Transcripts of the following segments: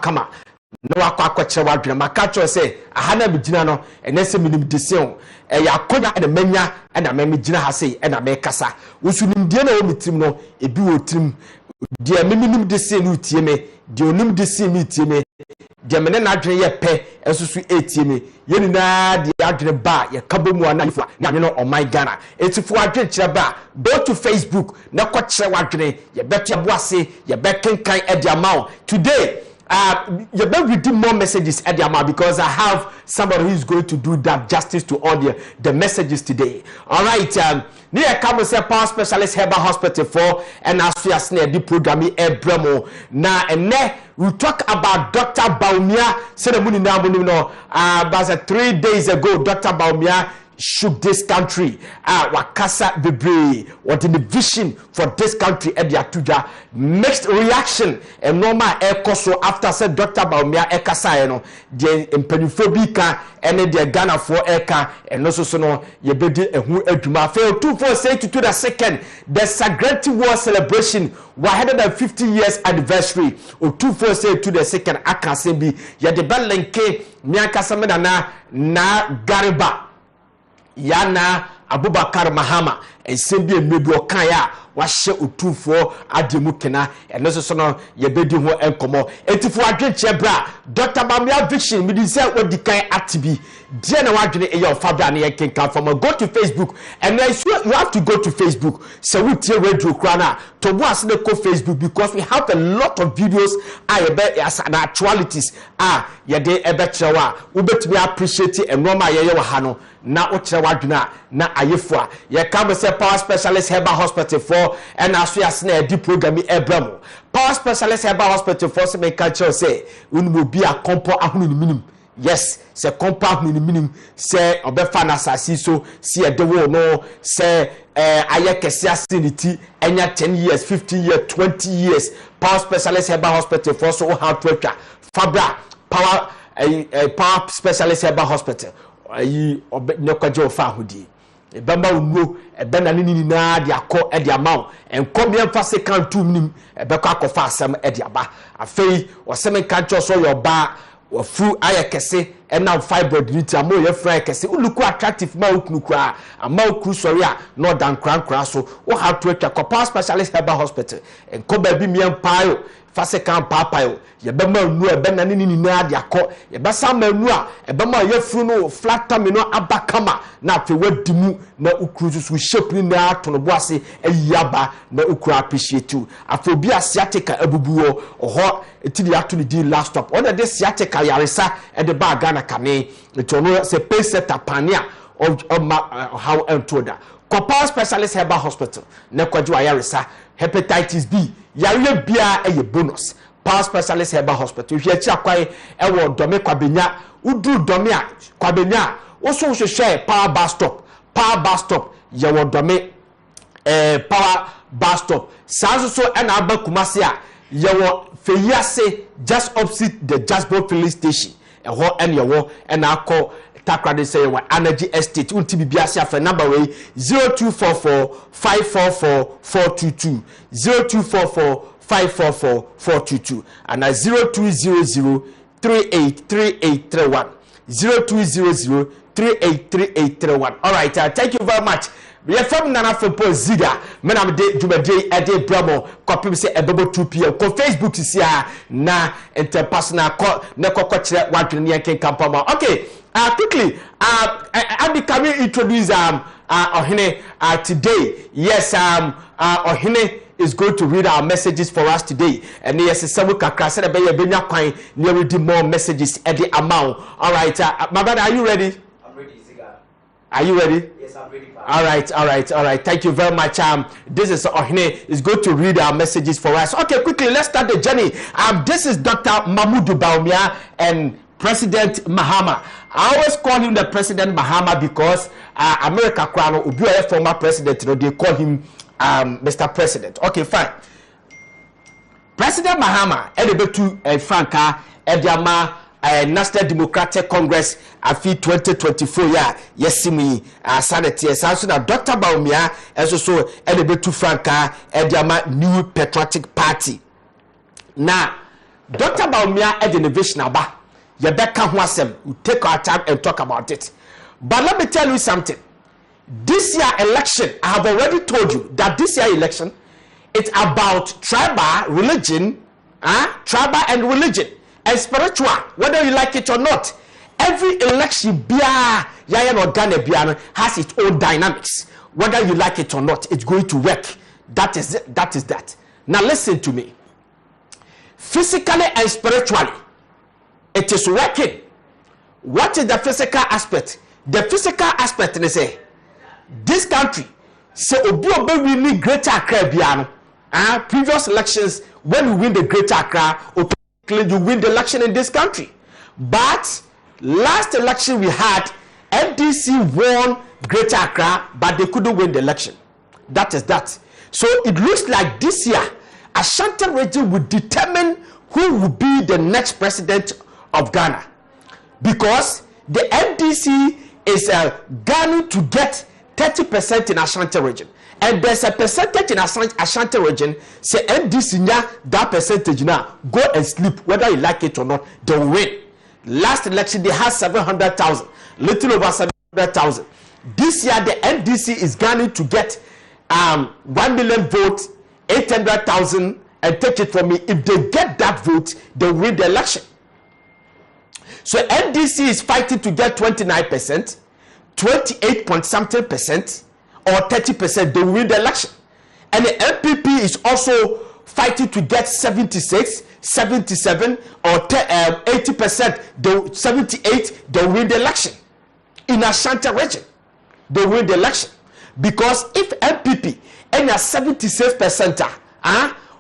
kama no akwa kire wadwene maka cho say ahana me gina no enese minim desion ya konya na manya na me gina ha say na me kasa wosunim die na wo mitim no ebi wo tirim die minim desion no tie me die onim desion mi tie me die me na adwene ye pe esusu etie me ye ni na die adwene ba ye kabomu anafa na no oh my Ghana etifu adwene kire ba go to Facebook na ko kire wadwene ye beto aboase ye bekenkan e dia mawo today you're going to read more messages at the amount because I have somebody who is going to do that justice to all the messages today. All right, near come say power specialist Herbal Hospital for and as we are the program Ebremo now and we talk about Dr. Baumia. Said the money now, about 3 days ago, Dr. Baumia shook this country. Wakasa Bibre, what in the vision for this country at the Atuja mixed reaction and normal air so after said Dr. Baumia Ekasayano, the impenophobica and the Ghana for Eka and also so no Yebedi and who Eduma fail 246 to the second the Sagrati War celebration 150 years anniversary or 246 to the second Akasembi Yadeba Lenke Miakasamena na Gariba Yana Abubakar Mahama and Sembi Medu Okaya washe utufo ademukena eno so no yebedi ho enkomo etifu adwe chebra Dr. Bamia Vision me say odikan atibi die na wadwene e your father na yekenka from go to Facebook and then you have to go to Facebook so we tie radio krana to bo ase ko Facebook because we have a lot of videos as an actualities yede ebe chewa ubetimi appreciate enoma ye wa ha no na o kire wadwena na ayefua ye come say power specialist Herbal Hospital for and as we are na di program Ebramo power specialist Herbal Hospital for say make culture say unu bi a compo ahunu minim yes say compo ahunu minim say obefa na asasi so see e dewo no say aye kese asinity enya 10 years 15 years 20 years power specialist Herbal Hospital for so how to twa fabra power specialist Herbal Hospital ayi obekwaje fa hodi ebamba uno ebena nini na de akọ e de amaw enkom ye mfa se kan tu minim ebekọ akọfa asem e de aba afei osem kan cho so your ba wafu ayekese ena fibroid niti amo ye fra kese uluku attractive ma okunukura ama okuru sori a no dan krankra so wo ha to atwa Power Specialist Herbal Hospital enko ba bi miem payo fase kan papayo ye be ma nu e be na nini na de akọ ye be sa ma nu a e be ma ye fru no flat tummy no abakama na afi wadimu na ukuru so shape ni na atono bo ase ayaba na ukuru appreciate you afobi asiatica abubuo oho etidi ato ni di last stop on the asiatica yaresa e de ba Ghana kane etono se pese tapania of how entoda Power Specialist Herbal Hospital na kwaju ayaresa hepatitis B yare bia eye bonus Power Specialist Herbal Hospital hwe chi akwai ewo dome kwabenya udu dome a kwabenya wo so hwehwe power bus stop yewo dome power bus stop sanso so na abakumase a yewo feyiase just opposite the Jasper filling station eho yewo na akọ takrade say wa energy estate unti bibiase afa number way 0244 544 422 0244 544 422 and 0200 383831 0200 383831. All right, thank you very much. We are from Nana Frimpong Ziega. Men am de jumade ade bramo copy say ebebo 2 pm ko Facebook si na interpersonal ko na kokotire wadwene yanken kampama. Okay, quickly Abi, can we introduce Ohene today? Yes, Ohene is going to read our messages for us today. And yes, some kakra said be benya kwan near reading more messages at the amount. All right, my brother, are you ready? I'm ready, Ziega. Are you ready? Yes, I'm ready. All right. Thank you very much. This is Ohene is going to read our messages for us. Okay, quickly, let's start the journey. This is Dr. Mamudu Baumia and President Mahama. I always call him the President Mahama because America Kwano Ubu former president, they call him Mr. President. Okay, fine. President Mahama, Edebetu Franca, Ediama, National Democratic Congress, afi 2024 ya yesimi Senate Sansuna Dr. Baumia, also Edebetu Franca, Ediama New Patriotic Party. Now, Dr. Baumia had innovation aba. Yebeka Huasem, we take our time and talk about it. But let me tell you something. This year election, I have already told you that this year election, it's about tribal religion, tribal and religion, and spiritual, whether you like it or not. Every election has its own dynamics. Whether you like it or not, it's going to work. That is that. Now listen to me. Physically and spiritually, it is working. What is the physical aspect? The physical aspect is say this country say obi win Greater Accra. Previous elections, when we win the Greater Accra, automatically you win the election in this country. But last election we had, MDC won Greater Accra, but they couldn't win the election. That is that. So it looks like this year, Ashanti region will determine who will be the next president of Ghana, because the MDC is Ghana to get 30% in Ashanti region, and there's a percentage in Ashanti region. Say MDC that percentage now go and sleep, whether you like it or not, they will win. Last election they had 700,000, little over 700,000. This year the MDC is Ghana to get 1 million votes, 800,000, and take it from me. If they get that vote, they win the election. So NDC is fighting to get 29%, 28 point something percent, or 30%. They win the election. And the MPP is also fighting to get 76, 77, or 80%. 78. They win the election. In Ashanti region, they win the election. Because if MPP and a 76%,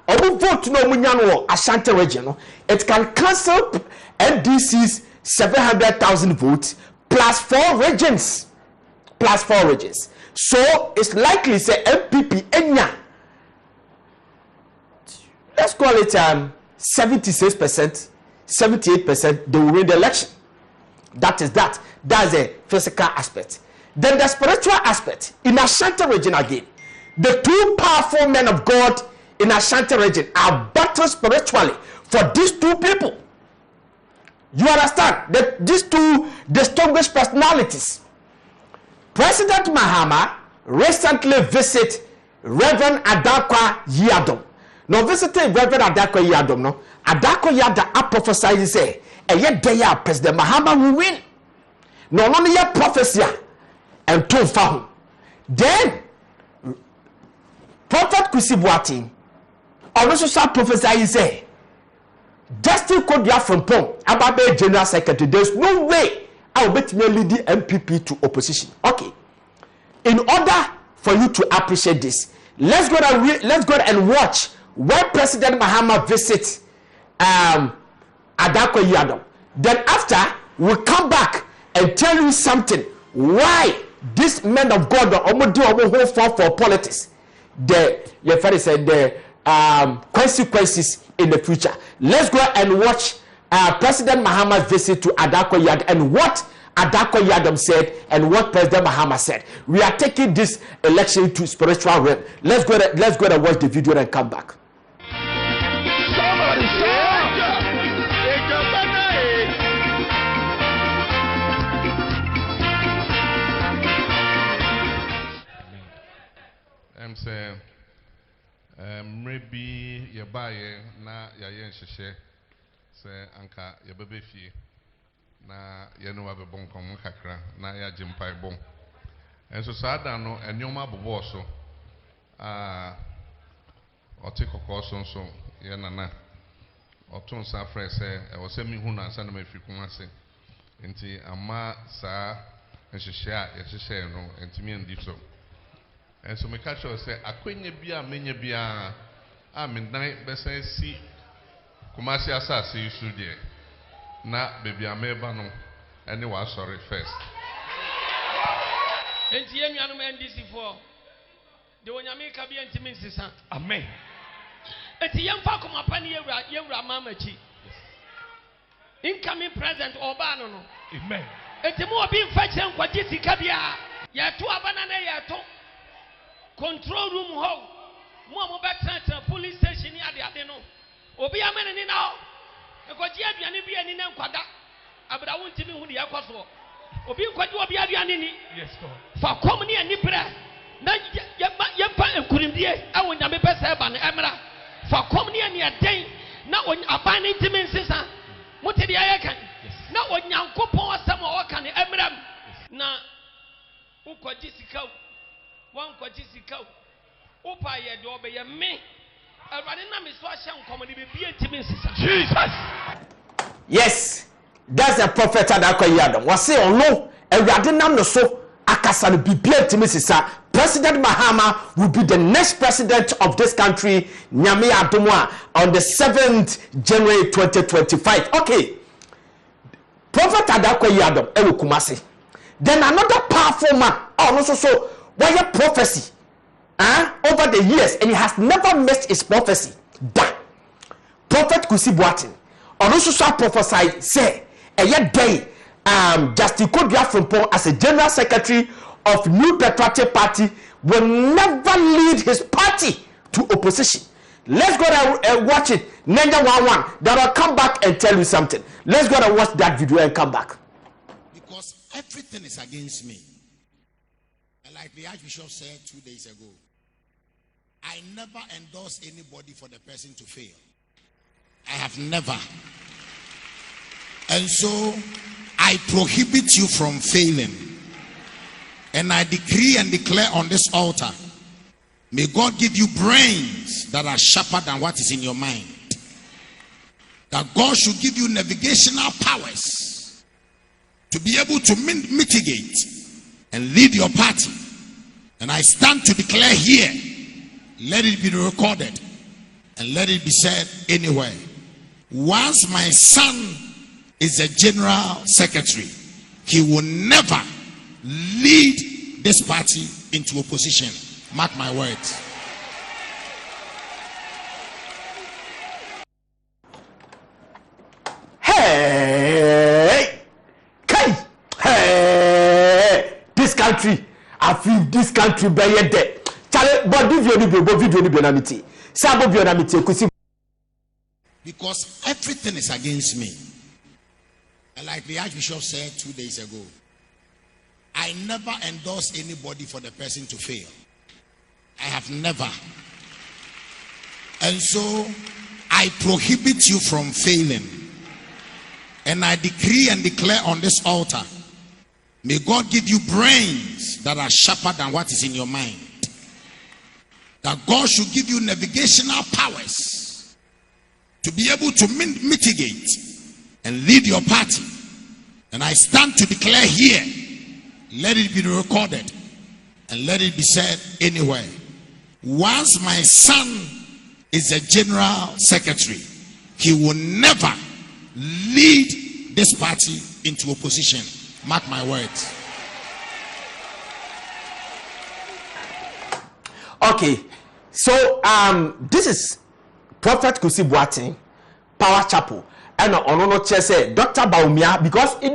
or vote no munyano Ashanti region, it can cancel NDC's 700,000 votes plus 4 regions. Plus 4 regions. So it's likely say MPP enya. Let's call it 76%, 78%, they will win the election. That is that. That's a physical aspect. Then the spiritual aspect in Ashanti region again. The 2 powerful men of God in Ashanti region are battling spiritually for these 2 people. You understand that these 2 distinguished personalities. President Mahama recently visited Reverend Adakwa Yadom. Now visiting Reverend Adakwa Yadom, no, Adakwa Yadom prophesied say, and yet they are President Mahama will win. No, only a prophecy and 2 for him. Then Prophet Kusibuati also start prophesying say, Justin Kodia Frimpong about the General Secretary. There's no way I will bet me lead the MPP to opposition. Okay. In order for you to appreciate this, let's go and watch when President Mahama visits Adakwa Yadom. Then after we'll come back and tell you something why this men of God are for politics. The consequences in the future. Let's go and watch President Mahama's visit to Adakwa Yadom and what Adakwa Yadom said and what President Mahama said. We are taking this election to spiritual realm. Let's go and watch the video and come back. I'm saying maybe you buy na ya yen hyehyɛ sɛ anka ya bebe fie na ye no wabe bon kom kakra na ya jimpai bon enso saa no enyoma bobo so ɔte kokɔ so ye nana ɔton sa frɛ sɛ ɛwɔ sɛ mihu na ansa na mafi kuma ase nti ama saa nhyehyɛ a yɛhyehyɛ no ntimi ndi so. And so me catch us say akwenye bia menye bia a me dan besen si Kumasi asase isu de na baby ameba no ene wa sorry first enti yenuanom NDC for de wonyame ka bia ntimi nsisa amen enti yemfa komapa ne yewura mamachi incoming president oba no no amen enti mo obi mfa kire nkwaji sika bia yeto abana na yeto control room ho mo better police station ya de no obi amene ni na Ekwaji aduane bi ani na nkwada. Abra wontimi hu ne yakwaso. Obi nkwaji obi aduane ni. Yes God. Fa kom ne ani bra. Na yempa enkurimdie awo nyame pese ba ne emra. Fa kom ne ani aden na aban ne ntimi nsesa. Mutedi ayeka. Na onyankopon asem o ka ne emram. Na ukwaji sikaw. Wan kwaji sikaw. Upa ye de obeye me. Jesus. Yes, that's the prophet Adakoyadom. Was say on no, Eradinam no so akasa no bibia timisisa. President Mahama will be the next president of this country, Nyame Adomwa, on the 7th January 2025. Okay. Prophet Adakoyadom ewo Kumasi. Then another powerful man, oh no so why a prophecy. Over the years, and he has never missed his prophecy. Da Prophet Kusi Boatin also prophesied, say, a year day, Justin Frimpong as a general secretary of New Patriotic Party will never lead his party to opposition. Let's go and watch it. Ninja 11. Then I'll come back and tell you something. Let's go and watch that video and come back. Because everything is against me. And like the Archbishop said 2 days ago, I never endorse anybody for the person to fail. I have never. And so I prohibit you from failing. And I decree and declare on this altar, may God give you brains that are sharper than what is in your mind. That God should give you navigational powers to be able to mitigate and lead your party. And I stand to declare here, let it be recorded and let it be said anywhere. Once my son is a general secretary, he will never lead this party into opposition. Mark my words. Hey, this country, I feel this country by your dead. Because everything is against me. And like the Archbishop said 2 days ago, I never endorse anybody for the person to fail. I have never. And so I prohibit you from failing. And I decree and declare on this altar, may God give you brains that are sharper than what is in your mind. That God should give you navigational powers to be able to mitigate and lead your party. And I stand to declare here, let it be recorded and let it be said anywhere. Once my son is a general secretary, he will never lead this party into opposition. Mark my words. Okay, so this is Prophet Kusi Boatin, Power Chapel, and Onono Chese, Dr. Baumia, because he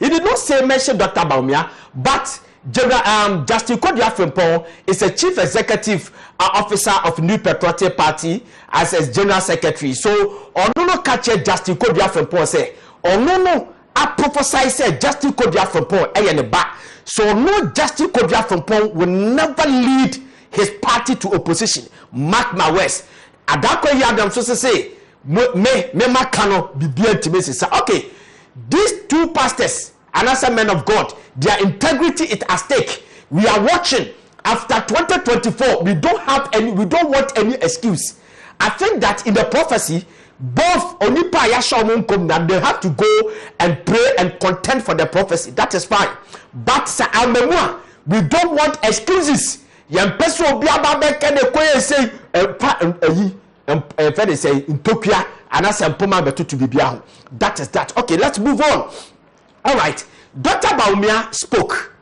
did not say mention Dr. Baumia, but General Justin Frimpong is a chief executive officer of New Patriotic Party as a general secretary. So Onono catch Justin Frimpong say, Onono I prophesy say Justin Frimpong in the back. So no Justin Frimpong will never lead his party to opposition. Mark my words. Adakoyadom so say me makano bibia timesi. Okay, these two pastors and as a men of God, their integrity is at stake. We are watching. After 2024, we don't want any excuse. I think that in the prophecy, both Onipa Yasha, they have to go and pray and contend for the prophecy. That is fine. But we don't want excuses. Yam peso bi ababe kene koye say say in Tokyo and as empoma betutu bibia ho. That is that. Okay, let's move on. All right, Dr. Baumia spoke.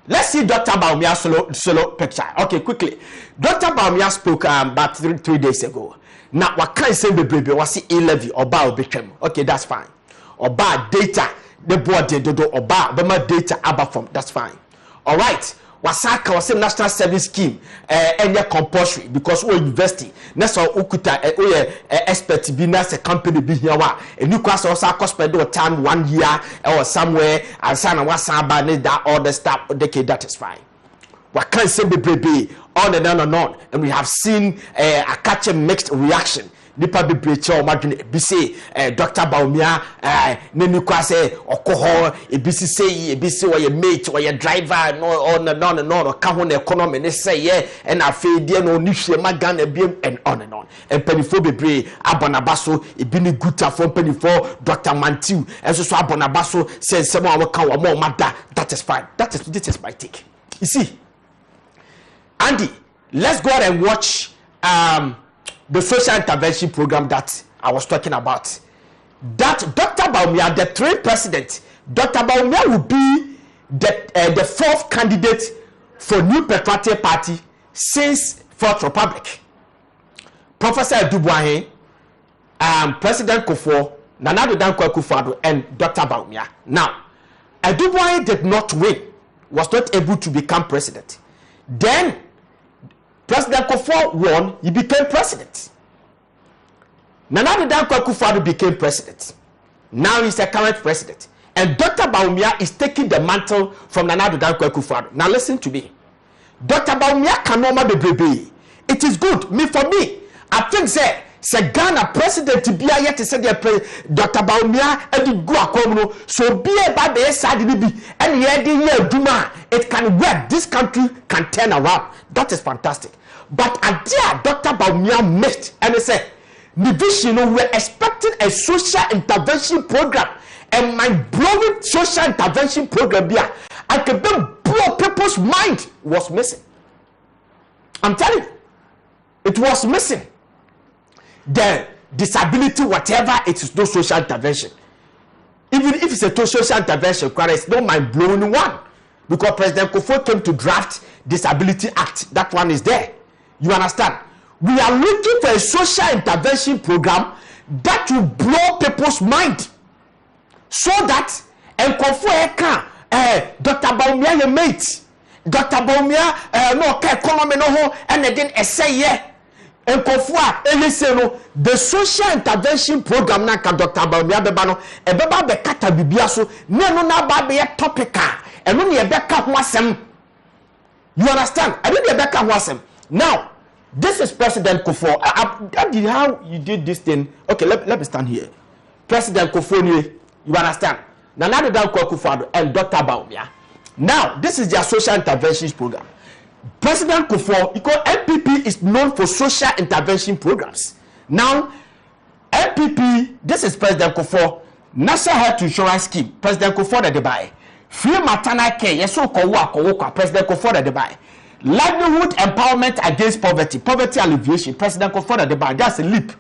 Let's see Dr. Baumia solo picture. Okay, quickly. Dr. Baumia spoke about 3 days ago. Now, what can I say? Baby, was it A-Levy or bar became? Okay, that's fine. Or bar data, the board did or bar, but my data abba from that's fine. All right. wasaka was a national service scheme and compulsory because we university next or ukuta expert be na a company be here and you class also spend time 1 year or somewhere and sana wasaba need that all the stuff decade. That is fine. What can say be on and on and on, and we have seen a catch a mixed reaction. Nipa be preacher or madrid bc Dr. Baumia nenu kwase okoho ebisi say ebisi or your mate or your driver no on and on and on or ka ho na economy ne say yeah and afi de no ni hwe magan ebiem and on and penifo bebre abonabaso ebi ni guta from penifo Dr. Mantiu enso so abonabaso say some of ka wo mo mada. That is fine. This is my take. You see, Andy, let's go ahead and watch the social intervention program that I was talking about. That Dr. Baumia, the third president, Dr. Baumia will be the fourth candidate for New Patriotic Party since Fourth Republic. Professor Dubois, President Kufuor, Nana Addo Dankwa Akufo-Addo, and Dr. Baumia. Now, Dubois did not win, was not able to become president. Then President Kufuor won, he became president. Nana Addo Dankwa Akufo-Addo became president. Now he's the current president. And Dr. Baumia is taking the mantle from Nana Addo Dankwa Akufo-Addo. Now listen to me. Dr. Baumia cannot be baby. It is good. For me, I think say Ghana president bia yet say Dr. Baumia edi go akomuno so bia ba be sad ni bi and ye dey aduma it can work. This country can turn around. That is fantastic. But idea Dr. Baumia missed and say the vision we were expecting a social intervention program and my blowing social intervention program bia I could blow people's mind was missing. I'm telling you, it was missing. The disability, whatever, it is no social intervention. Even if it's a social intervention, it's not mind blowing one. Because President Kufuor came to draft Disability Act. That one is there. You understand? We are looking for a social intervention program that will blow people's mind. So that and Kufuor can Dr. Baumia your mate. Dr. Baumia no economy no ho and then essay yeah. And Kufuor the social intervention program na ka Dr. Baumia beba no e beba be kata bibia so na no na ba be topica and no e be ka ho asem. You understand? I don't be be ka ho asem. Now, this is President Kufuor. How you did this thing? Okay, let me stand here. President Kufuor, you understand? Nana Addo Dankwa Akufo-Addo and Dr. Baumia. Now, this is their social interventions program. President Kufuor, because MPP is known for social intervention programs. Now, MPP, this is President Kufuor, National Health Insurance Scheme, President Kufuor de buy. Free maternal care, yes, so President Kufuor de buy. Livelihood empowerment against poverty, poverty alleviation, President Kufuor de buy. That's a leap.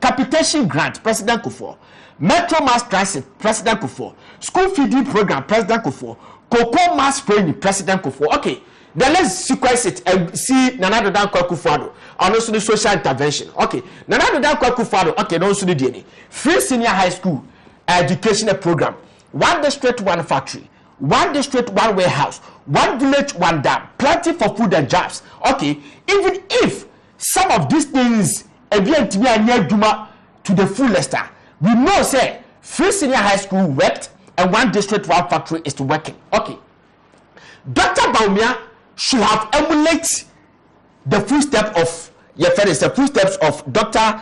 Capitation grant, President Kufuor. Metro mass transit, President Kufuor. School feeding program, President Kufuor. Cocoa mass training, President Kufuor. Okay. Then let's sequence it and see Nana Addo Dankwa Akufo-Addo and also the social intervention. Okay, Nana Addo Dankwa Akufo-Addo. Okay, don't also the DNA. Free senior high school educational program. 1 district, 1 factory. 1 district, 1 warehouse. 1 village, 1 dam. Plenty for food and jobs. Okay, even if some of these things again to be a near Duma to the fullest, we know say free senior high school worked and 1 district, 1 factory is working. Okay, Dr. Baumia should have emulated the footsteps of the footsteps of Dr.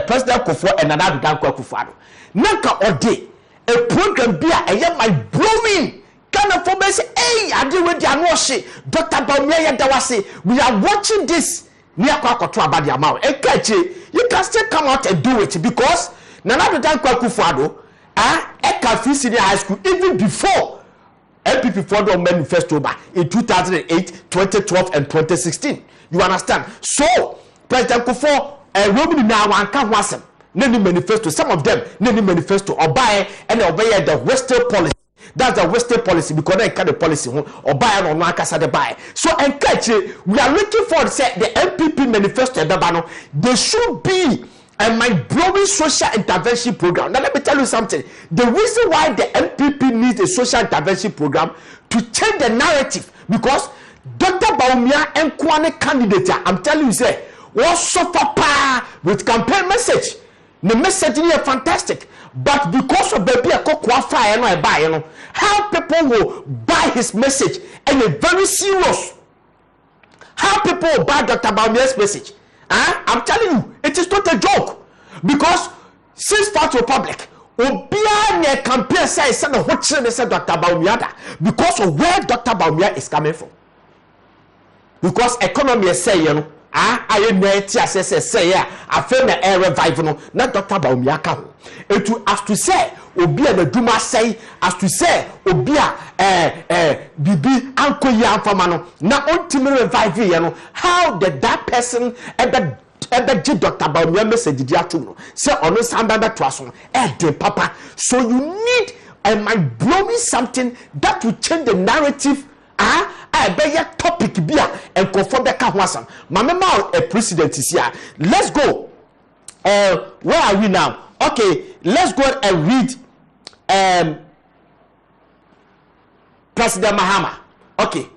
President Kufuor and Nana Addo Dankwa Akufo-Addo. Nanka ode a program be a my blowing kind of for say, hey, I deal with the Dr. Baumia Dawase. We are watching this near Kwakoto about the amount. You can still come out and do it because Nana Addo Dankwa Akufo-Addo Eka Free Senior High School even before MPP for the manifesto in 2008, 2012, and 2016. You understand? So, President Kufuor, Robin now one can wasem. Nany manifesto, some of them, nany manifesto, or buy and obey the Western policy. That's the Western policy because they can the policy or buy or not the buy. So, and catch we are looking for say the MPP manifesto, they should be and my blowing social intervention program. Now let me tell you something. The reason why the MPP needs a social intervention program to change the narrative because Dr. Baumia Nkwane candidate, I'm telling you, say, was suffer pa with campaign message. The message is fantastic, but because of baby a fire and I buy, you know, how people will buy his message and it's very serious. How people will buy Dr. Baumia's message? I'm telling you, it is not a joke. Because since Fourth Republic, Obia ne campaign says what said Dr. Baumia because of where Dr. Baumia is coming from. Because economy is saying, I know say I feel the air revival, not Dr. Baumia. It has to say, Obia the Duma say, as to say, Obia Bibi Uncle Yan Famano, not ultimately revive you, how did that person and the Dr. Baumia message did you say on us under the trust papa. So you need a mind blowing something that will change the narrative. I bet your topic be and conform the Kahwasam. My mama a president is here. Let's go. Where are we now? Okay, let's go and read President Mahama. Okay,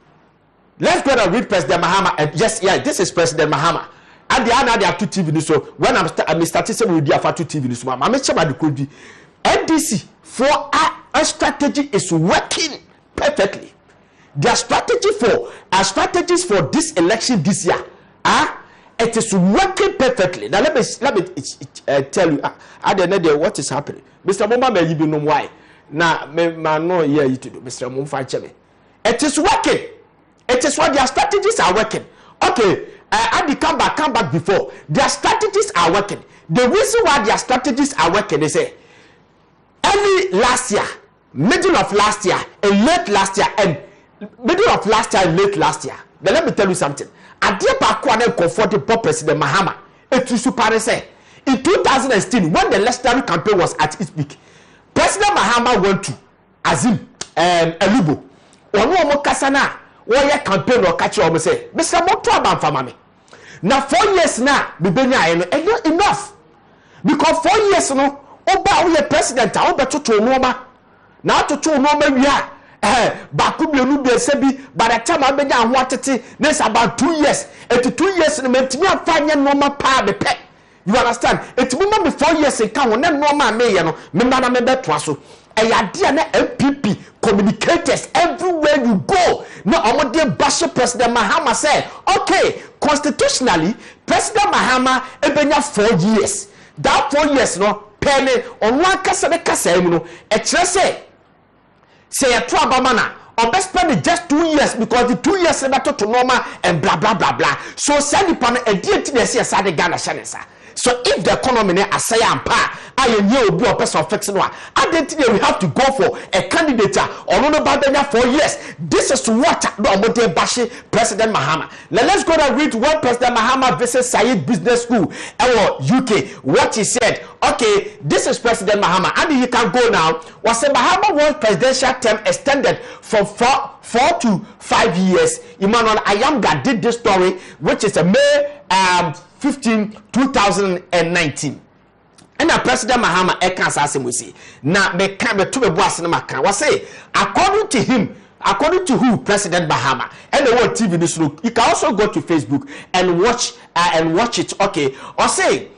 let's go and read President Mahama. Yes, yeah, this is President Mahama. And the other there are 2 TV news. So when I'm starting with the 2 TV news, I'm sure the could be NDC for a strategy is working perfectly. Their strategy for strategies for this election this year, it is working perfectly. Now let me tell you, I don't know what is happening. Mr. Mumba may even know why. Now, man, no here you to do, Mr. Mumfa Chebe. It is working. It is what their strategies are working. Okay, I come back before. Their strategies are working. The reason why their strategies are working is early last year, middle of last year, and late last year, and middle of last year and late last year. Then let me tell you something. Adia Bakwane comforted President Mahama. It is super say. In 2016, when the legendary campaign was at its peak, President Mahama went to Azim Elubo. Ono kasana, where campaign or catch you say, Mr. Moto Famami. Now 4 years now, Bibenya enough. Because 4 years no, Oba we president, Oba to Noma. Now to Noma we are. Bakubi onu be sebi by the time I began watching this about 2 years. It 2 years in me afanya normal pa be pe. You understand? It will be 4 years in can one normal me no member na me betwa so. Eyade na MPP communicators everywhere you go. No omode bash President Mahama say, okay, constitutionally President Mahama ebenya 4 years. That 4 years no penny on one kasa be kasa mu no e kire say a trouble manner or best spend just 2 years because the 2 years better to normal and blah blah blah blah. So send upon a dear to the CSA Ghana Shanesa. So if the economy as say and pa I will be a person fixing one, I don't think we have to go for a candidate or no about 4 year. This is what Omode Bashi President Mahama. Now let's go and read what President Mahama visits Said Business School UK. What he said. Okay, this is President Mahama, and he can go now. Was a Mahama wants presidential term extended from 4 to 5 years. Emmanuel Ayamga did this story, which is a May 15, 2019. And now President Mahama can't ask him we see. Now me can't be to be boss in my can. Was say according to him. According to who? President Mahama. And the word TV news look. You can also go to Facebook and watch it. Okay. Or say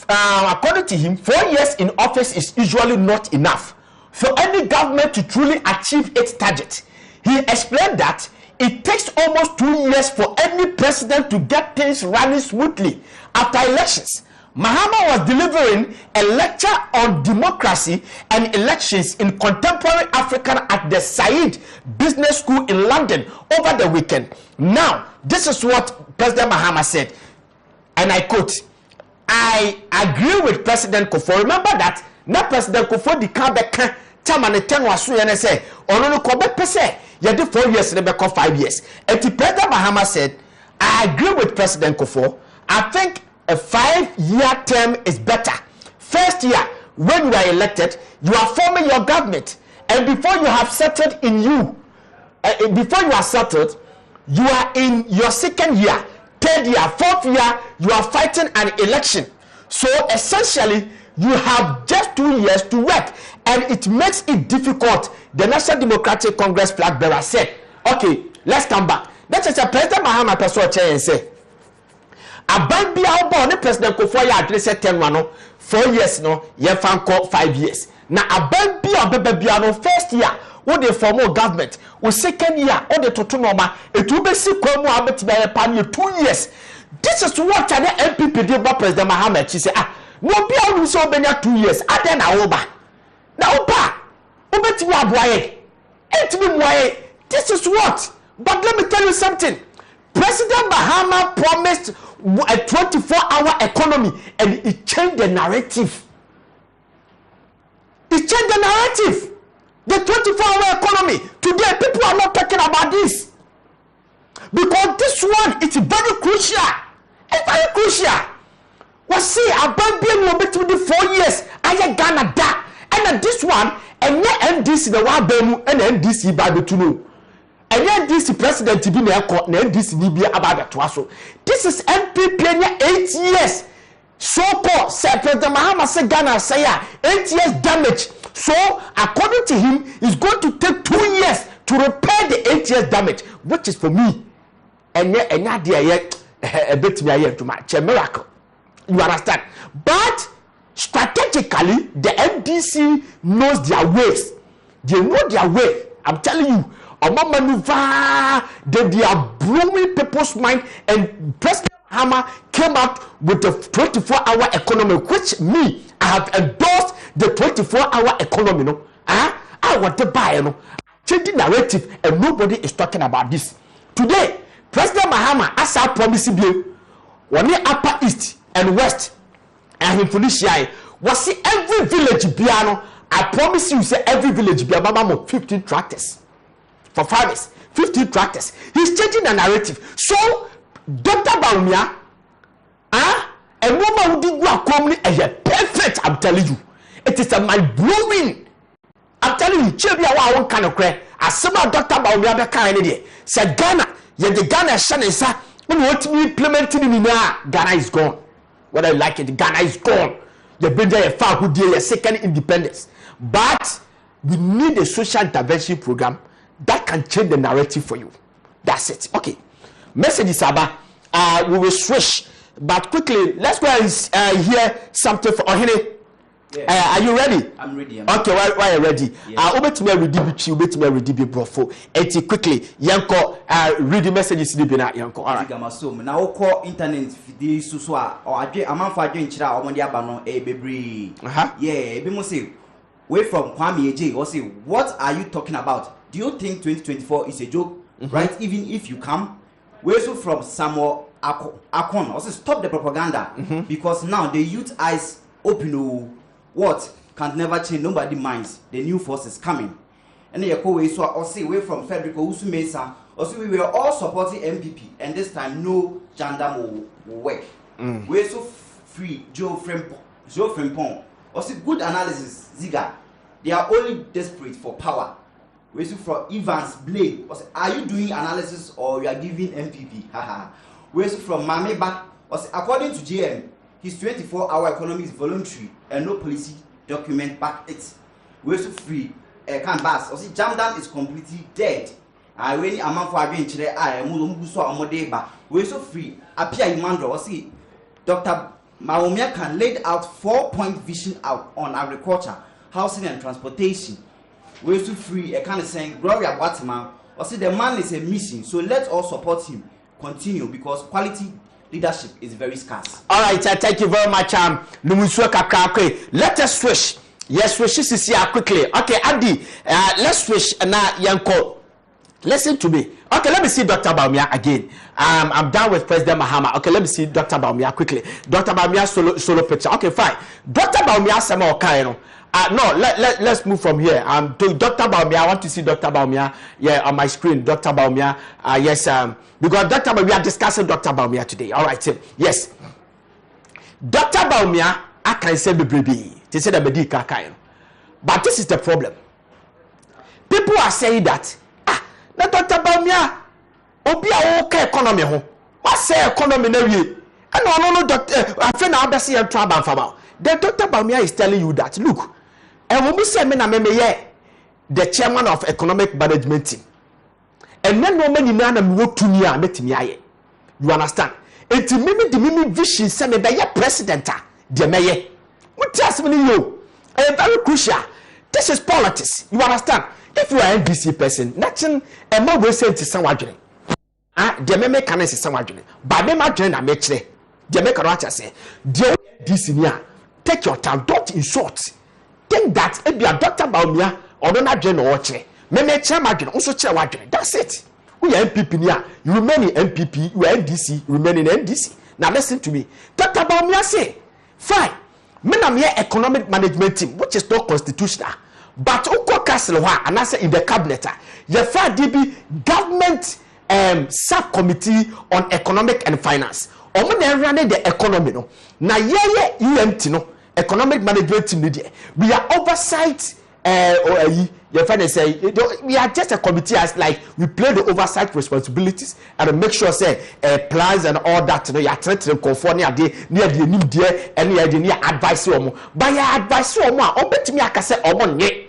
according to him, 4 years in office is usually not enough for any government to truly achieve its target. He explained that it takes almost 2 years for any president to get things running smoothly after elections. Mahama was delivering a lecture on democracy and elections in contemporary Africa at the Said Business School in London over the weekend. Now, this is what President Mahama said, and I quote, I agree with President Kufuor. Remember that now President Kufuor the Kabeka Tamane Tenwasu and say, Ono Kobe Pese, you did 4 years, never 5 years. And the President Mahama said, I agree with President Kufuor. I think a 5-year term is better. First year, when you are elected, you are forming your government, and before you have settled in you, before you are settled, you are in your 2nd year, 3rd year, 4th year, you are fighting an election. So essentially, you have just 2 years to work, and it makes it difficult. The National Democratic Congress flag bearer said, okay, let's come back. That is a President Mahama person chair say. Aban bia obo ne President Kofo ya address 10 no 4 years no ye fan call 5 years. Na aban bia obeba bia no first year wo dey form government, wo second year wo dey toto normal, etu be si kwa mu abeti be pa ne 2 years. This is what the MPP did about President Mahama. She said, no bia wo so obenya 2 years. Aden na oba. Na oba. Obeti wa boye. Etimi moye. This is what. But let me tell you something. President Mahama promised a 24-hour economy and it changed the narrative. It changed the narrative. The 24-hour economy. Today, people are not talking about this. Because this one is very crucial. It's very crucial. We see about being between the 4 years. I am Ghana da. And this one, and NDC the one bemu and NDC by the two. And yet this president to be near court and this Libya about the twaso. This is MP playing 8 years. So called President Mahama said Ghana say 8 years damage. So according to him, it's going to take 2 years to repair the 8 years damage, which is for me. And yet a bit to match a miracle. You understand? But strategically, the MDC knows their ways. They know their way. I'm telling you. Maneuver, they are blowing people's mind, and President Mahama came out with the 24-hour economy, which me, I have endorsed the 24-hour economy. No, I want to buy, changing narrative, and nobody is talking about this today. President Mahama, as I promised you, when the Upper East and West, and in Felicia, was see every village piano. I promise you, say every village piano, 15 tractors. For farmers, 15 tractors. He's changing the narrative. So, Dr. Baumia, a woman who did not come is perfect, I'm telling you. It is a mind-blowing. I'm telling you, children are one kind of cry. As some of Dr. Baumia, the kind of idea. Said Ghana, yet the Ghana Shannon, sir, when you want to be implemented in Ghana is gone. Whether you like it, Ghana is gone. The builder a far who deal a second independence. But we need a social intervention program that can change the narrative for you. That's it. Okay. Message is about we will switch, but quickly let's go and hear something for Ohene. Are you ready? I'm ready. Okay, why are you ready? Obet me ready bichi, obet me ready bi brofo. Eti quickly, yanko read the messages ni bi na yanko. All right. Gamasom. Na woko internet fidi susu a adwe amanfo adwe nchira omonde aba no bebre. Yeah, ebi mo say way from Kwame Eje or say what are you talking about? Do you think 2024 is a joke? Right? Even if you come, we're so from Samuel Akon. Also stop the propaganda because now the youth eyes open. What can never change? Nobody minds. The new force is coming. And then you so also way from Federico Usumesa. Also we were all supporting MPP, and this time no gendarme will work. We're so free. Joe Frimpong. Also good analysis. Ziega. They are only desperate for power. We see from Evans Blade. Are you doing analysis or you are giving MPP? Haha. We see from Mameba. According to GM, his 24-hour economy is voluntary and no policy document back it. We see free. Can pass. Jamdam is completely dead. I really amount for again today. I am Muluso Amodeba. We so free. Apia Imandro. See, Dr. Maumia can lay out 4-point vision out on agriculture, housing and transportation. We're so free. I kind of saying Gloria Batman. Or say the man is a mission, so let's all support him. Continue because quality leadership is very scarce. All right, thank you very much. Let us switch. Yes, switch this here quickly. Okay, Adi, let's switch now. Yanko, listen to me. Okay, let me see Dr. Baumia again. I'm done with President Mahama. Okay, let me see Dr. Baumia quickly. Dr. Baumia solo picture. Okay, fine. Dr. Baumia Sama Okaino. No, let's move from here. To Dr. Baumia, I want to see Dr. Baumia. Yeah, on my screen, Dr. Baumia. Yes, because Dr. Baumia, we are discussing Dr. Baumia today. All right, yes. Dr. Baumia, I can say the baby. They say the medical kind. But this is the problem. People are saying that, na Dr. Baumia, obi a okay economy ho. What say economy na wie? No, doctor, I feel now that see a trouble for. The Dr. Baumia is telling you that, look, and when we say the chairman of economic management team, and then no many na me wo tumi a metimi aye. You understand? Enti mimi di mimi vision say me be president a de meye. What just me you? Very crucial. This is politics. You understand? If you are an NDC person, nothing a more we say to someone. The meme can say someone. But me ma join na me kire. The make what I say. The NDC nia. Take your time. Don't insult. Think that if you are Dr. Baumia or not join or kire. Meme kire ma join. Also kire wa join. That's it. We are MPP nia. You remain in MPP. You are NDC. You remain in NDC. Now listen to me. Dr. Baumia say, fine. Me na me economic management team, which is not constitutional. But uko castle and I say in the cabinet, you find DB government subcommittee on economic and finance. Omo na run the economy no. Na ye UMT no economic management team we are oversight you find say we are just a committee as like we play the oversight responsibilities and make sure say plans and all that you are trying to conform near the new there and near advice omo but your advice omo obetimi akase omo nye.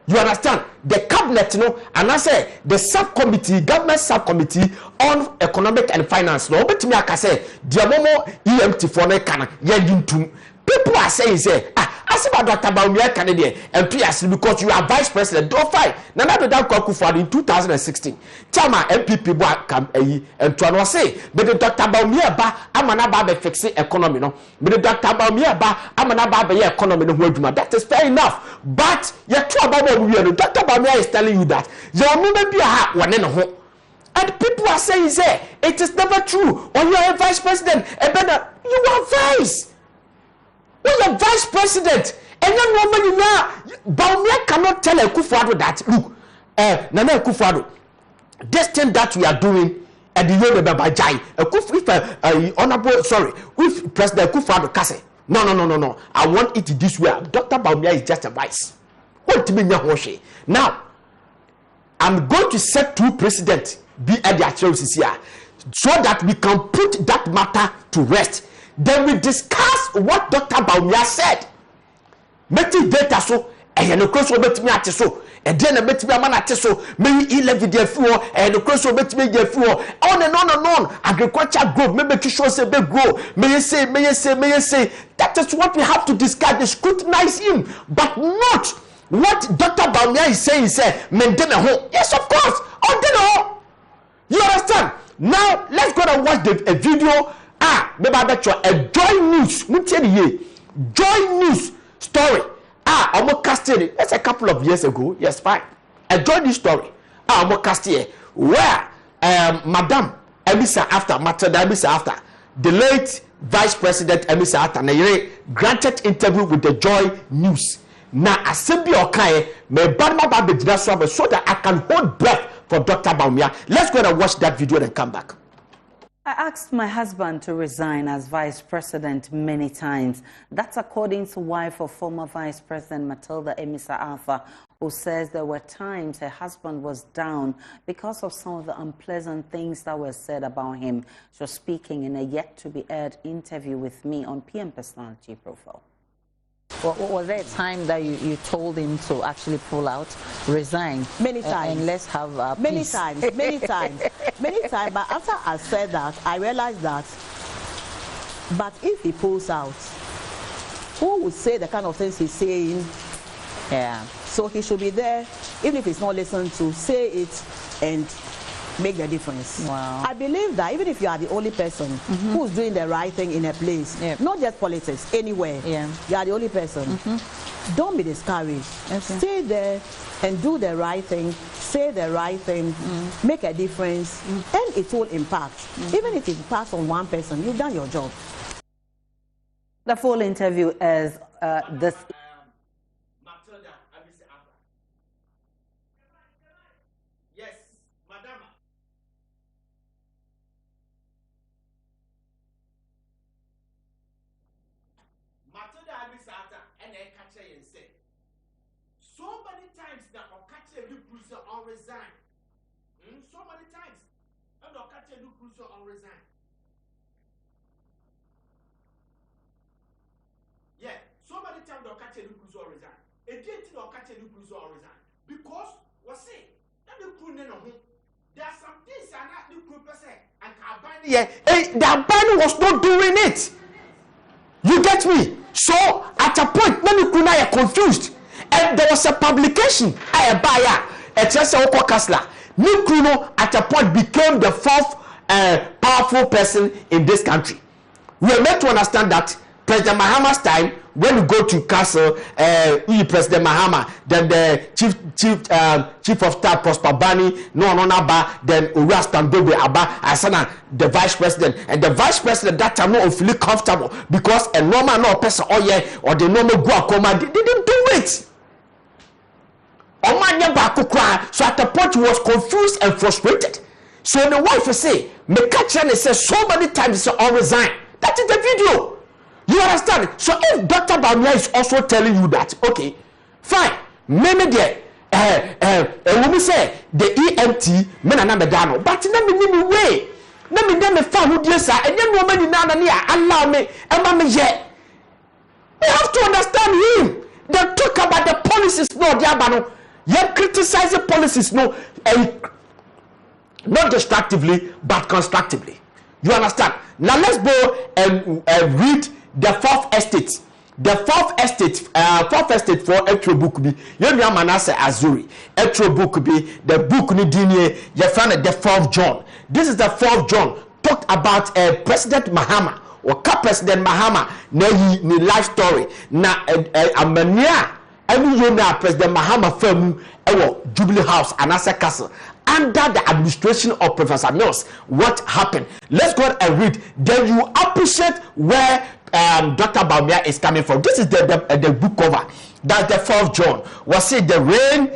You understand? The cabinet, and I say the subcommittee, government subcommittee on economic and finance. No, but me I can say the momo EMT for ne can yendintum. People are saying say I see about Dr. Baumia Canadian and because you are vice president. Don't fight. Nana do that Kufuor in 2016. Chama MPP boy come and to say, but the Dr. Baumia ba amana ba be fix economy no. But the Dr. Baumia ba amana ba be economy no hweduma. That is fair enough. But you talk about Dr. Baumia is telling you that your woman be a hat one in a home. And people are saying say it is never true. Or you are a vice president, you are vice. We are vice president, and then woman you know, Baumia cannot tell a Kufuor that look, Nana Kufuor, this thing that we are doing at the end of Bajai, honorable, sorry, with President Kufuor Kase. No. I want it this way. Dr. Baumia is just a vice. What to me now? I'm going to set two presidents be at their chairs here, so that we can put that matter to rest. Then we discuss what Dr. Baumia said. Meti data so, no cross over to me at so, and then a bit me a man at so, may 11 year for, and the cross over to me year for, on and on. Agriculture grow, maybe to show say big grow, may you say. That is what we have to discuss, they scrutinize him, but not what Dr. Baumia is saying, maintain a home. Yes, of course, on the home. You understand? Now, let's go and watch a video. Maybe I bet you a Joy News. Joy News story. Almost cast it. That's a couple of years ago. Yes, fine. A Joy News story. Almost cast it. Where Madam Emisa after the late Vice President Emisa after granted interview with the Joy News. Now, assembly okay, me badma ba be so that I can hold breath for Dr. Baumia. Let's go and watch that video and come back. I asked my husband to resign as vice president many times. That's according to wife of former vice president Matilda Emisa Arthur, who says there were times her husband was down because of some of the unpleasant things that were said about him. She was speaking in a yet-to-be-aired interview with me on PM Personality Profile. Well, was there a time that you told him to actually pull out, resign? Many times. And let's have many peace. times. But after I said that, I realized that, but if he pulls out, who would say the kind of things he's saying? Yeah. So he should be there, even if it's not listened to, say it and make the difference. Wow. I believe that even if you are the only person who's doing the right thing in a place, not just politics, anywhere, you are the only person, don't be discouraged. Okay. Stay there and do the right thing, say the right thing, make a difference, and it will impact. Even if it impacts on one person, you've done your job. The full interview is this. So many times that Okache look crucial on resign. So many times. And Okache look crucial on resign. Yeah, so many times Okache look crucial on resign. It didn't Okache look crucial on resign. Because what's it? That the crew no home. there are some things are not the group and the Abani was not doing it. You get me? So at a point, many Kuna are confused, and there was a publication. I buy a Chester Oko Kasla. Nikuno at a point became the fourth powerful person in this country. We are meant to understand that President Mahama's time, when you go to Castle, President Mahama, then the chief of staff Prosper Bani, then Urias Tandobe Abba, Asana, the vice president, and the vice president that time not feel comfortable because a normal person or the normal guacoma didn't do it. So at the point he was confused and frustrated. So the wife say, me catch and say so many times say all resign. That is the video. You understand? So if Dr. Bamia is also telling you that, okay, fine. Maybe there, a woman say the EMT men are medano, but let me way. Let me find who this are, and then woman in Nania allow me, and mamma yet. We have to understand him. They talk about the policies, no, Diabano. Yet criticize the policies, no, not destructively, but constructively. You understand? Now let's go and read the fourth estate. The fourth estate for Etro book be Yonya Manasseh Azuri. Etro book be the book ni dinye you find the 4th John. This is the 4th John. Talked about President Mahama or President Mahama ni life story. Na amania Emi President Mahama Femu Jubilee House and Asa Castle under the administration of Professor Mills. What happened? Let's go and read. Then you appreciate where Dr. Bamia is coming from. This is the book cover. That's the 4th John. Was it the rain,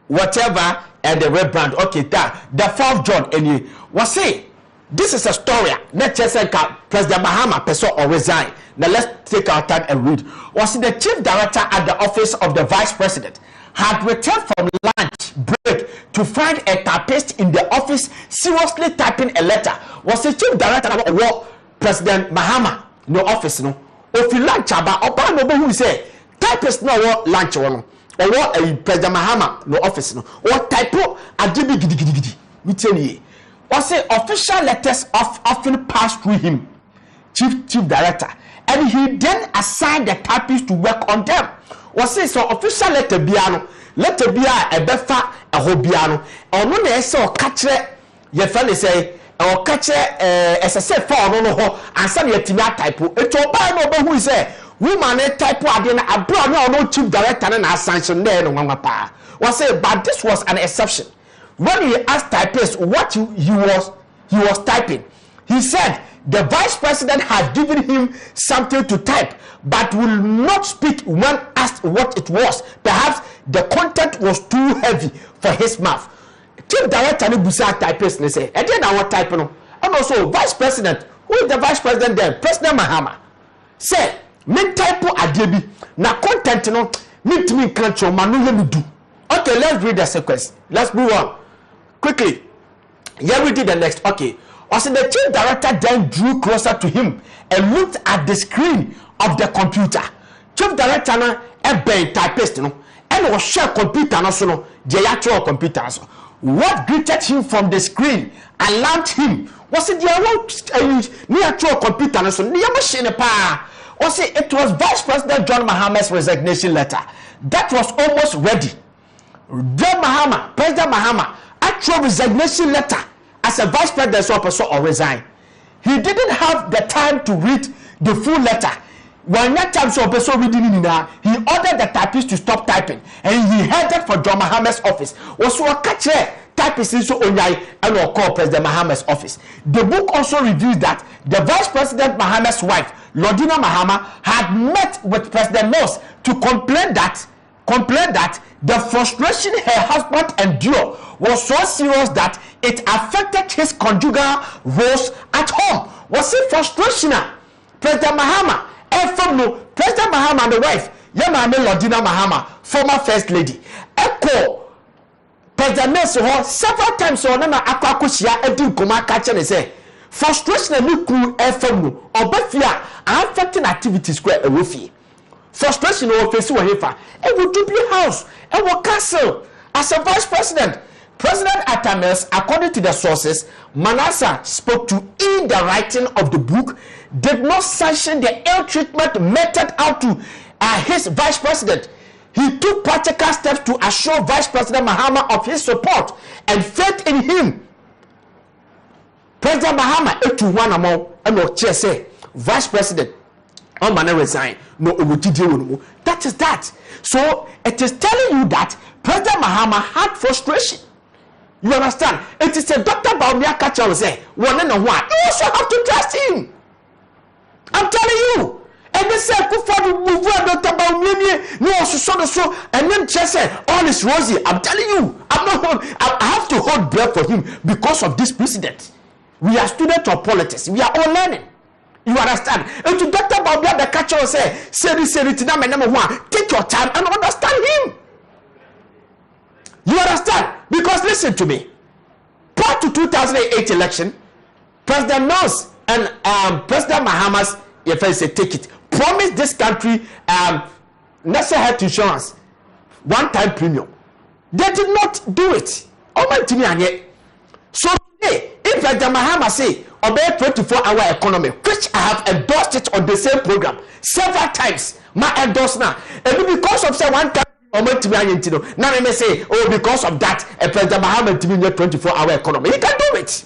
whatever, and the red brand? Okay, that the 4th John. And was it? This is a story. Let's just say President Mahama person or resign. Now let's take our time and read. Was the chief director at the office of the vice president had returned from lunch break to find a typist in the office seriously typing a letter. Was the chief director of President Mahama no office no? If you lunch about opa no who say typist no lunch one or what President Mahama no office no or typo adibi gidi. Me tell you. Was the official letters often passed through him, chief director, and he then assigned the typists to work on them. Was it so official letter biano? Letter bia a befa a hobiano. Or no, they say or catch your family say or catch as I said for no and some yet typo. It's all by no who say woman typo again a brown no chief director and ascension there no mama. Was it but this was an exception. When he asked typist what he was typing, he said the vice president had given him something to type, but will not speak when asked what it was. Perhaps the content was too heavy for his mouth. Chief director ni busa typist ni say, and then I want type no. And also vice president, who is the vice president there? President Mahama. Say, me type adebi na content no me can't show manu do. Okay, let's read the sequence. Let's move on. Quickly. Here we did the next. Okay. Also, the chief director then drew closer to him and looked at the screen of the computer. Chief director na a typist no and was share computer no so no the actual computer so. What greeted him from the screen alarmed him. Was it the actual computer no so the machine pa. Was it was Vice President John Mahama's resignation letter that was almost ready. John Mahama, President Mahama, actual resignation letter as a vice president or resign. He didn't have the time to read the full letter. When that time so reading he ordered the typist to stop typing and he headed for John Mahama's office. Was what catch typist is so onyai and or call President Mahama's office. The book also reveals that the Vice President Mahama's wife, Lordina Mahama, had met with President Mills to complain that the frustration her husband endured was so serious that it affected his conjugal roles at home. Was it frustration? President Mahama, President Mahama and the wife, Yamame Lordina Mahama, former first lady, echo President Mills several times on an aquacusia edu kuma catcher and say frustration and new crew FM or befia affecting activities square a roofie. Frustration or face one here, and will Jubilee House, and will castle, as a vice president. President Atames, according to the sources, Manasseh spoke to in the writing of the book, did not sanction the ill treatment meted out to his vice president. He took practical steps to assure Vice President Mahama of his support and faith in him. President Mahama etu one among and say Vice President on man resign. No, that is that. So it is telling you that President Mahama had frustration. You understand? It is a Dr. Baumia catcher will say, one and one. You also have to trust him. I'm telling you. And they say, Dr. Baumia, no, so, and then just say, all is rosy. I'm telling you, I have to hold breath for him because of this precedent. We are students of politics. We are all learning. You understand? And to Dr. Baumia, the catcher will say, number one, take your time and understand him. You understand? Because listen to me. Prior to 2008 election, President Mills and President Mahama's, if I say take it, promised this country national health insurance, one-time premium. They did not do it. So today, if President Mahama say obey 24-hour economy, which I have endorsed it on the same program several times, my endorse now, and because of say one time. Now I may say, oh, because of that, President Mahama 24-hour economy. He can do it.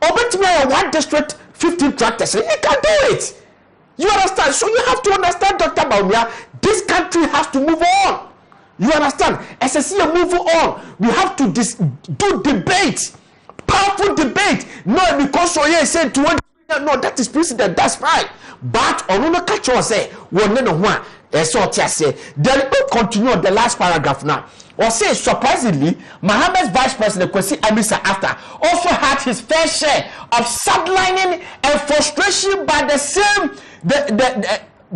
Or one district, 15 tractors. He can do it. You understand? So you have to understand, Dr. Baumia, this country has to move on. You understand? As I see a move on, we have to do debate. Powerful debate. Not because Oye said to one, no, that is precedent, that's right. But on no catch or say, one no one. Then we continue the last paragraph now. Or say surprisingly, Mahama's vice president Kwesi Amisa after also had his fair share of sidelining and frustration by the same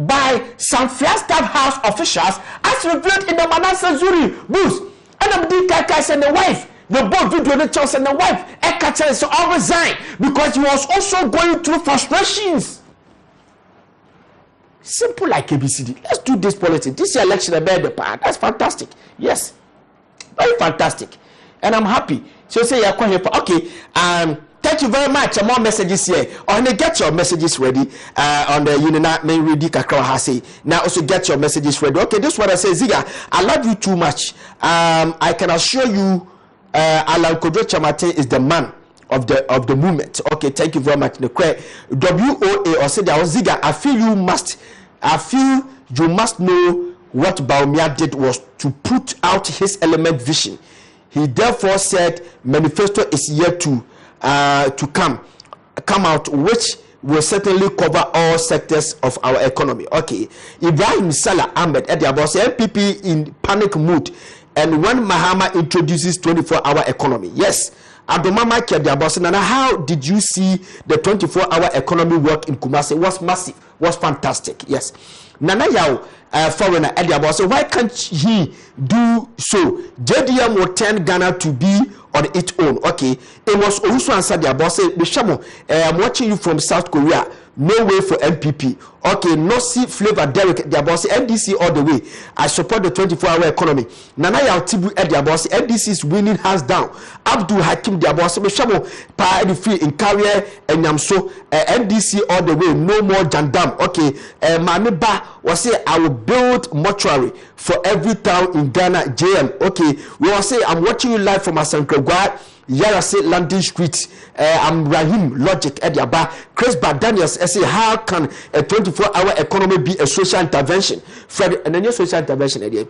by some Flagstaff House officials as revealed in the Manasseh Zuri booth. And the Kakas and the wife, the both video the Charles and the wife, Ekacha so all resigned because he was also going through frustrations. Simple like ABCD. Let's do this politics. This election about the part. That's fantastic. Yes. Very fantastic. And I'm happy. So say you're quite here. Okay. Thank you very much. More messages here. Get your messages ready. On the Unina main ready Kakra Hase. Now also get your messages ready. Okay, this is what I say, Ziga. I love you too much. I can assure you Alan Kodro Chamate is the man of the movement. Okay, thank you very much. WOA or say that Ziga, I feel you must know what Baumia did was to put out his element vision. He therefore said manifesto is yet to come out, which will certainly cover all sectors of our economy. Okay, Ibrahim Salah Ahmed at the about MPP in panic mood, and when Mahama introduces 24-hour economy, yes. Adomama Kediabosin, and how did you see the 24-hour economy work in Kumasi? It was massive, was fantastic. Yes. Nana Yao, foreigner Ediabosin, why can't he do so? JDM will turn Ghana to be on its own. Okay. It was also answered the Bosse. I'm watching you from South Korea. No way for MPP. Okay, no see flavor Derek the boss NDC all the way. I support the 24-hour economy. Nana Tibu at the boss NDC is winning hands down. Abdul Hakim the boss Meshamo pa free in career and Yamso NDC all the way. No more Jandam. Okay, Mami Ba was say I will build mortuary for every town in Ghana. JM. Okay, we will say I'm watching you live from Asankagwa. Yarase Landing Street. I'm Rahim Logic at Yaba. Chris Daniels say how can a 24-hour economy be a social intervention? Fred and then social intervention again.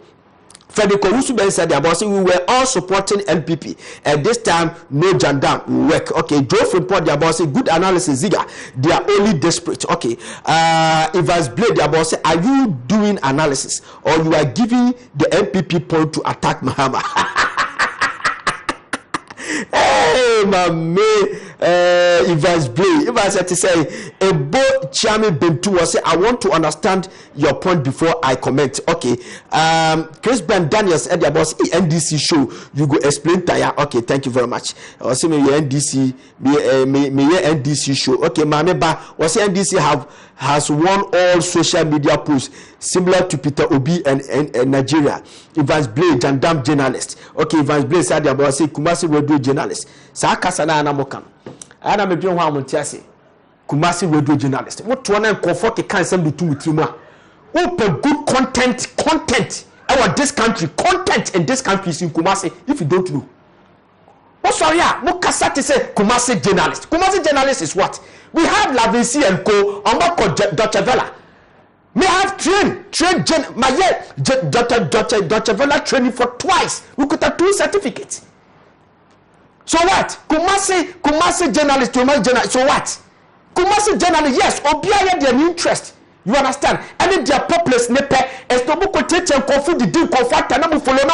Freddy Kowusu said about we were all supporting NPP and this time no Jandam will work. Okay, Joe Frimpong about good analysis. Ziga, they are only desperate. Okay, Evans Blade about are you doing analysis or you are giving the NPP point to attack Mahama? Hey, my man, Evans Blade. Evans had to say, a boat Chami Bentu was say, I want to understand your point before I comment. Okay, Kessben Daniels at the boss NDC show. You go explain tire. Okay, thank you very much. Also, me NDC, me NDC show. Okay, my member was NDC has won all social media posts. similar to Peter Obi and Nigeria. Evans Blade, Jandam journalist. Okay, Evans Blade said about say Kumasi radio journalist. Sa kasa na anamoka. Ana me dwen ho amontiase. Kumasi radio journalist. What one and comfort can send to mutima. Open good content. Our this country, content in this country is in Kumasi. If you don't know. What's sorry? Mukasa to say Kumasi journalist. Kumasi journalist is what? We have Lavinci and Co. on Dr. Vella. May have Dr. Vella training for twice. We could have 2 certificates. So what? Kumasi journalist, so what? Kumasi journalist, yes, Obiaya their interest. You understand? And if they are populous, nepe, as to book teach and confuse the deal, conflict, and I'm follow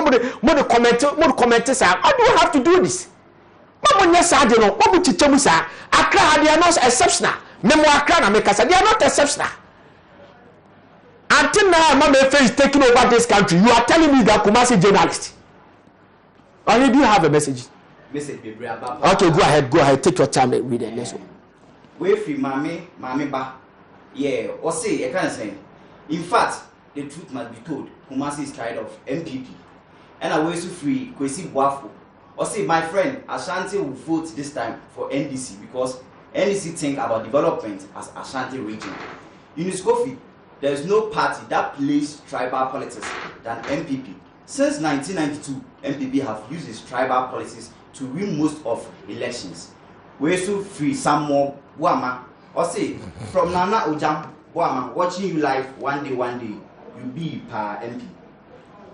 more comment. How do you have to do this? Mama, yes, I don't know. What would you tell me, sir? Accra, they are not exceptional. Memo Accra, they are not exceptional. Until now, Mama is taking over this country. You are telling me that Kumasi journalist. Or do you have a message? Okay, go ahead. Take your time and read the next one. We free Mami Ba. Yeah, or say, I can't say. In fact, the truth must be told. Kumasi is tired of MPP. And I was free, Kwesi Wafu. Or say, my friend, Ashanti will vote this time for NDC because NDC think about development as Ashanti region. In his coffee, there is no party that plays tribal politics than MPP. Since 1992, MPP have used its tribal policies to win most of elections. We also free some more Wama. Or say, from Nana Ojam, Wama, watching you live one day, you be per MP.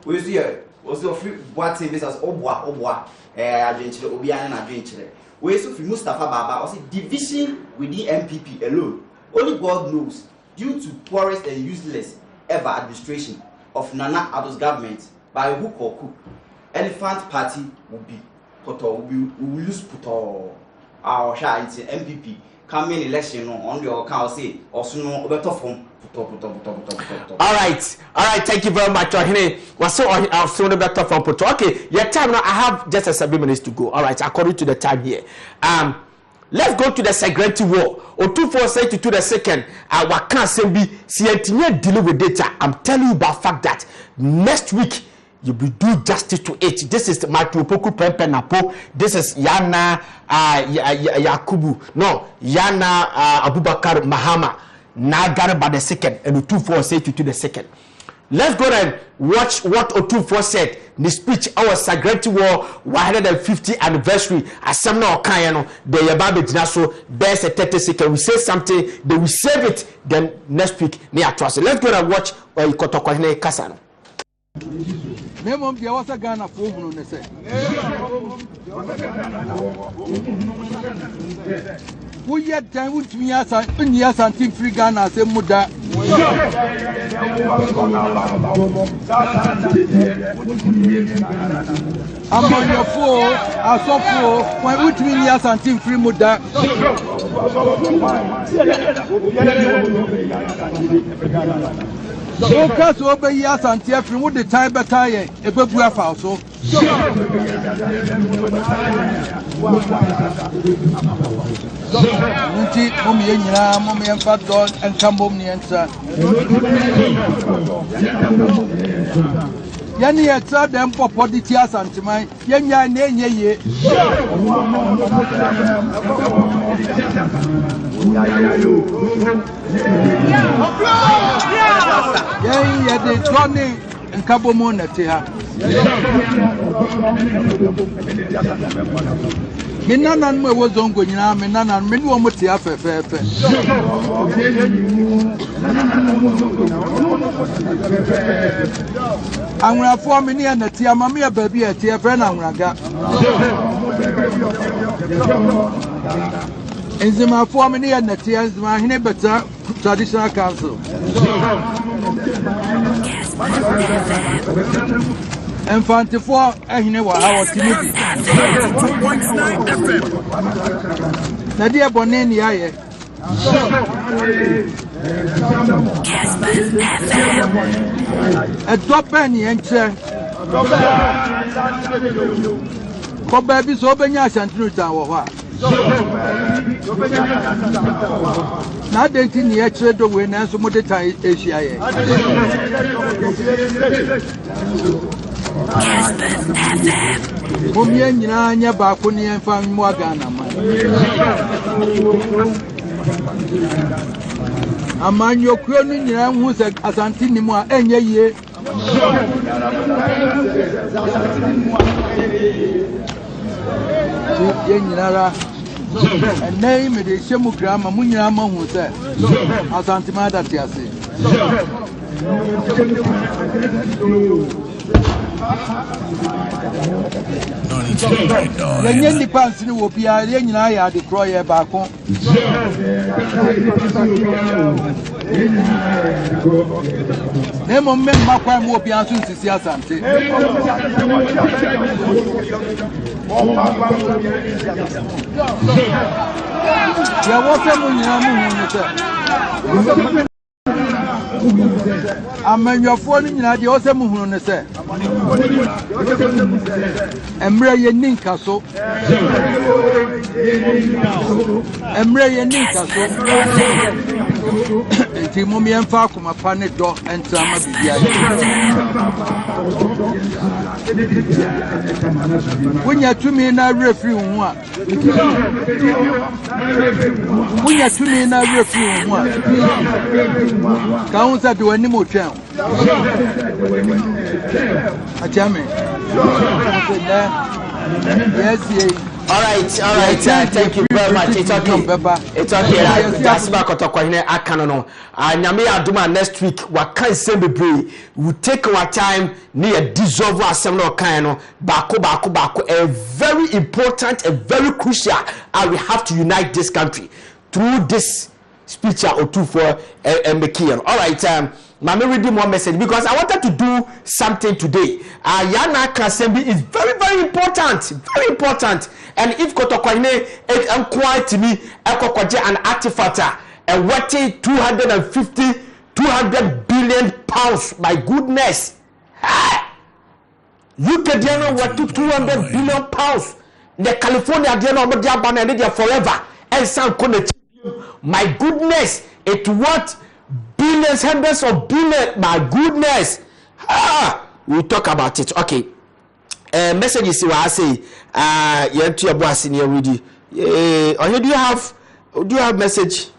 We also free what this as Obwa, Argentina, Obian and Argentina. We also free Mustafa Baba, or say division within MPP alone. Only God knows, due to poorest and useless ever administration of Nana Addo's government by hook or crook, Elephant Party will be Poto, we will lose Poto, our share into MPP. Coming election on your account, say, or soon over form. All right, thank you very much. Was so better from Poto. Okay, your time now. I have just a 7 minutes to go. All right, according to the time here. Let's go to the Segreti war. Or 246 to the second. What can't say be see dealing with data. I'm telling you about fact that next week you will do justice to it. This is Matupoku Pempenapo. This is Yana Yakubu. No, Yana Abubakar Mahama. Nagar by the second. And the 246 to the second. Let's go and watch what Otufo said. The speech our Segreti war 150th anniversary. Asemna Okayano. The Yababe Dinaso. There's a 30 seconds. We say something. They will save it. Then next week near trust. Let's go and watch Kotokwane Kasano. Name dia wasa Ghana for hunu ne se wo ye dan wutumi asa ni asa tin free Ghana se muda amanyofo asofo when wutumi ni asa tin free muda so case obey asante afri mu the time better ye ebebu afa so nti mom ye nyina mom ye mfa don enkambom ne ensa yani ye tra dem popo di ti asante man ye nya na enye ye yeah, they Johnny and Cabomona Tea. Minanan was on going now, Minanan, Minuamutia Fefe. I'm going to form me and the Tia Mamma baby at Tia Brennan. In the forming and the tears, my better traditional council. And 24, and you know what our community. Nadia Bonani, a drop penny and chair. For babies, open your and truth. na adenti ni ekire do we na so mo de tan Asia ye Mumye nyina nya ba ko ni enfa mu aga na ma amanyokuo ni nyina hu se Asante ni mu a enye ye ye nyinara enai me de shemu grama mu nyina ma hu se Asante ma da ti ase yenye nipa nsini wo bia ye nyina ya de kro ye ba ko nemo men makwa mu obi anso nsisi Asante ya wo se mu nyina mu hu ni se amanyofo ni nyina de o se mu hu ni se emre ye ninka so enti mo mi emfa akoma pa ne do entrama bibia wonya tumi na refri hu a wonya tumi na refri hu a ka unsa de wani mo twen achame yes. All right. Thank you very much. It's okay. That's back to Kwahine Akanono. Nyame aduma next week. Wakan sembebre. We take our time near dissolve assembly kind no. Bako. A very important, a very crucial. And we have to unite this country through this speech or two for Mekian. All right. Mama reading more message because I wanted to do something today. Yana Kasembi is very, very important. Very important. And if Kotokwane inquired to me, Ekokwaje an artifact and what 200 billion pounds. My goodness. UK Diana what 200 billion pounds. The California Diana Modiabana and they forever. And some my goodness, it what billions, hundreds of billions. My goodness. We'll talk about it. Okay. Message is what I say. You already. Do you have message?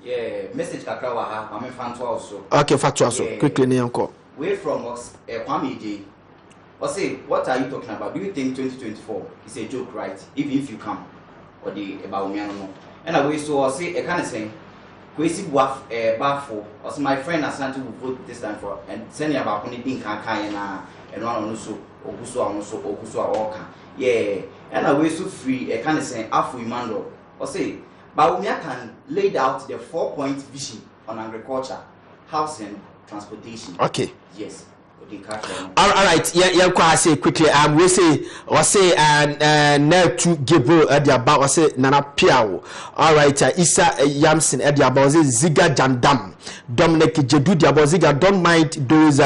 Yeah, message Kakrawa. I'm a fan also. Okay, factual also. Quickly, Nyanko. Way from Kwame J. Or say, what are you talking about? Do you think 2024 is a joke, right? Even if you come or the about me, I don't know. And I will so say, I can't say. Kwesi Bafo, also my friend Asante will vote this time for and sending about Pony Kaka and one also Oguso Oka. Yeah, and I will so free a kind of saying Afu Imando or say, Baumia can lay out the 4-point vision on agriculture, housing, transportation. Okay. Yes. All right, yeah, quite say quickly. We say now to give the about or say Nana Piao. All right, Isa Yamson at the about Ziga Jandam, Dominic Jedu the about Ziga. Don't mind those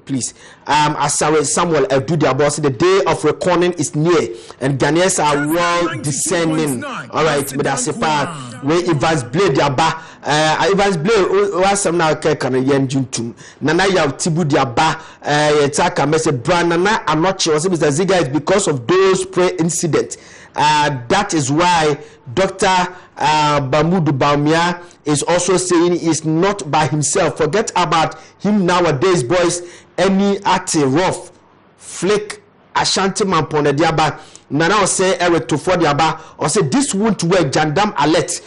please. Asare Samuel do the about the day of reckoning is near, and Ghanaians are well discerning. All right, but that's a part where Evans Blade the about Evans Blade was some now can yen juntum. Nana ya Tibu Diaba, Yetaka message, Branana, I'm not sure. Mr. Ziga is because of those prayer incidents. That is why Dr. Bamudu Baumia is also saying he's not by himself. Forget about him nowadays, boys. Any acting rough, flick, Ashanti man pone diaba. Nana say Eric to for diaba or say this won't work. Jandam alert.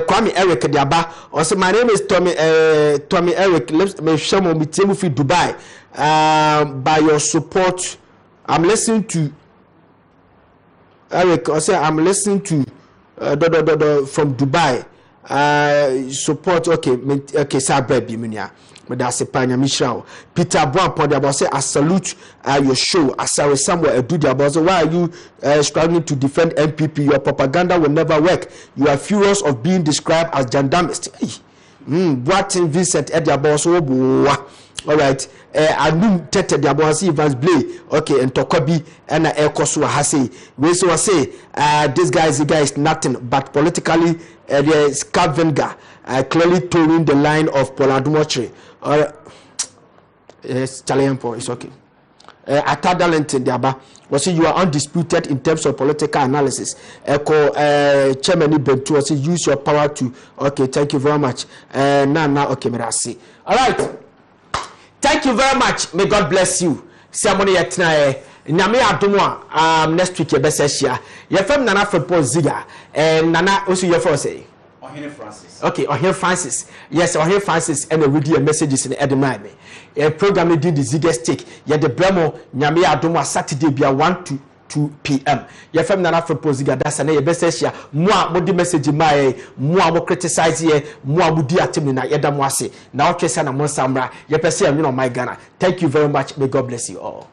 Kwame Eric diaba or say my name is Tommy Eric. Let me show me Timothy Dubai. By your support, I'm listening to Eric. Or say I'm listening to from Dubai. Support. Okay, Sabre Biminia. But that's a pioneer Michelle. Peter Brown point about say I salute your show. Asare somewhere do the about why are you struggling to defend MPP? Your propaganda will never work. You are furious of being described as gendarmist. Boatin Vincent Edia Boss all right anum tete de abonsi Evans Blay okay ntokobi na ekoso ha say we so say this guy is nothing but politically the scavenger clearly towing the line of Polandumotre yes Chaliampo is okay Atadalent in the aba was you are undisputed in terms of political analysis chairman Bentu was use your power to okay thank you very much now okay merasi all right. Thank you very much. May God bless you. Siamoni yetna nyame adomwa next week ye beseshia. Ye fam nana Frimpong Ziega nana also ye for say. Ohene Francis. Okay, Ohene Francis. Yes, Ohene Francis and read your messages in Edinburgh. A program did the Ziega stake. Ye the bremo nyame adomwa Saturday bia 1 to 2 p.m. Ye fam nana Frimpong Ziega that's na ye beseshia. Moi mo di message my moi mo criticize ye moi mo di atim na yeda mo ase. Na o twese na mo samra ye pese am no my Ghana. Thank you very much. May God bless you all.